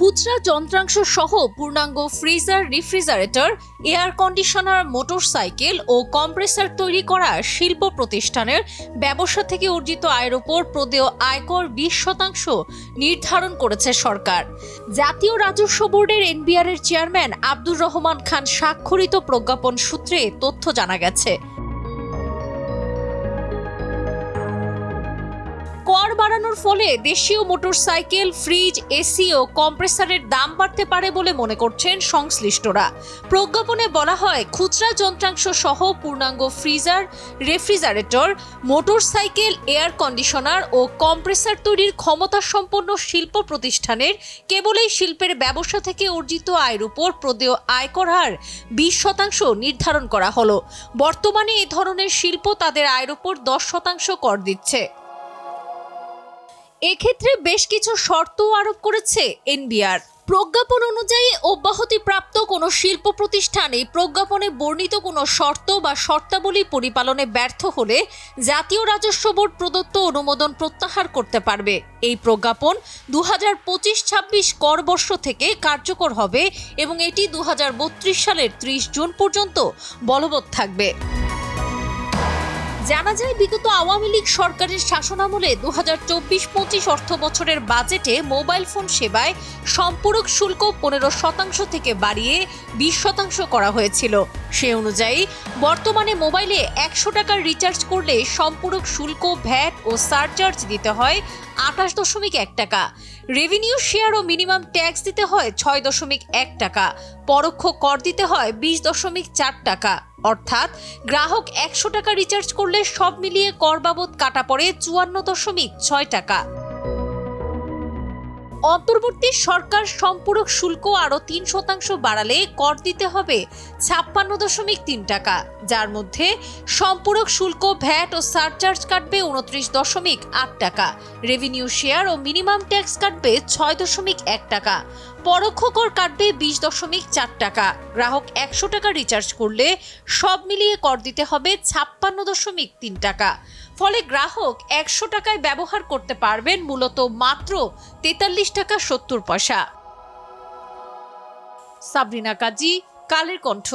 খুচরা যন্ত্রাংশ সহ পূর্ণাঙ্গ freezer, refrigerator, air conditioner, motorcycle ও কম্প্রেসার তৈরি করা শিল্প প্রতিষ্ঠানের ব্যবসা থেকে অর্জিত আয়ের উপর প্রদেয় আয়কর 20% নির্ধারণ করেছে সরকার। জাতীয় রাজস্ব বোর্ডের এনবিআর এর চেয়ারম্যান আব্দুর রহমান খান স্বাক্ষরিত প্রজ্ঞাপন সূত্রে তথ্য জানা গেছে। কর বাড়ানোর ফলে দেশীয় মোটরসাইকেল, ফ্রিজ, এসি ও কম্প্রেসারের দাম বাড়তে পারে বলে মনে করছেন সংশ্লিষ্টরা। প্রজ্ঞাপনে বলা হয়, খুচরা যন্ত্রাংশ সহ পূর্ণাঙ্গ freezer, refrigerator, motorcycle, air conditioner ও কম্প্রেসার তৈরির ক্ষমতা সম্পন্ন শিল্প প্রতিষ্ঠানের কেবল এই শিল্পের ব্যবসা থেকে অর্জিত আয়ের উপর প্রদেয় আয়কর হার 20% নির্ধারণ করা হলো। বর্তমানে এই ধরনের শিল্প তাদের আয়ের উপর 10% কর দিচ্ছে। এক্ষেত্রে বেশ কিছু শর্ত আরোপ করেছে এনবিআর। প্রজ্ঞাপন অনুযায়ী অব্যাহতিপ্রাপ্ত কোনো শিল্প প্রতিষ্ঠান এই প্রজ্ঞাপনে বর্ণিত কোনো শর্ত বা শর্তাবলী পরিপালনে ব্যর্থ হলে জাতীয় রাজস্ব বোর্ড প্রদত্ত অনুমোদন প্রত্যাহার করতে পারবে। এই প্রজ্ঞাপন 2025-26 কর বর্ষ থেকে কার্যকর হবে এবং এটি 2032 সালের 30 জুন পর্যন্ত বলবৎ থাকবে। জানা যায়, বিগত আওয়ামী লীগ সরকারের শাসনামলে 2024-25 অর্থ বছরের বাজেটে মোবাইল ফোন সেবায় সম্পূরক শুল্ক 15% থেকে বাড়িয়ে 20% করা হয়েছিল। সে অনুযায়ী বর্তমানে মোবাইলে 100 টাকার রিচার্জ করলে সম্পূরক শুল্ক, ভ্যাট ও সারচার্জ দিতে হয় 28.1 টাকা। রেভিনিউ শেয়ার ও মিনিমাম ট্যাক্স দিতে হয় 6.1 টাকা। পরোক্ষ কর দিতে হয় 20.4 টাকা। অর্থাৎ গ্রাহক 100 টাকা রিচার্জ করলে সব মিলিয়ে কর বাবদ কাটা পড়ে 54.6 টাকা। অন্তর্বর্তী সরকার সম্পূরক শুল্ক আরও 3% বাড়ালে কর দিতে হবে 56.3 টাকা, যার মধ্যে সম্পূরক শুল্ক, ভ্যাট ও সারচার্জ কাটবে 29.8 টাকা। রেভিনিউ শেয়ার ও মিনিমাম ট্যাক্স কাটবে 6.1 টাকা। পরোক্ষ কর কাটবে 20.4 টাকা। গ্রাহক 100 টাকা রিচার্জ করলে সব মিলিয়ে কর দিতে হবে 56.3 টাকা। ফলে গ্রাহক 100 টাকায় ব্যবহার করতে পারবেন মূলত মাত্র 43 টাকা 70 পয়সা। সাবরিনা কাজী, কালের কণ্ঠ।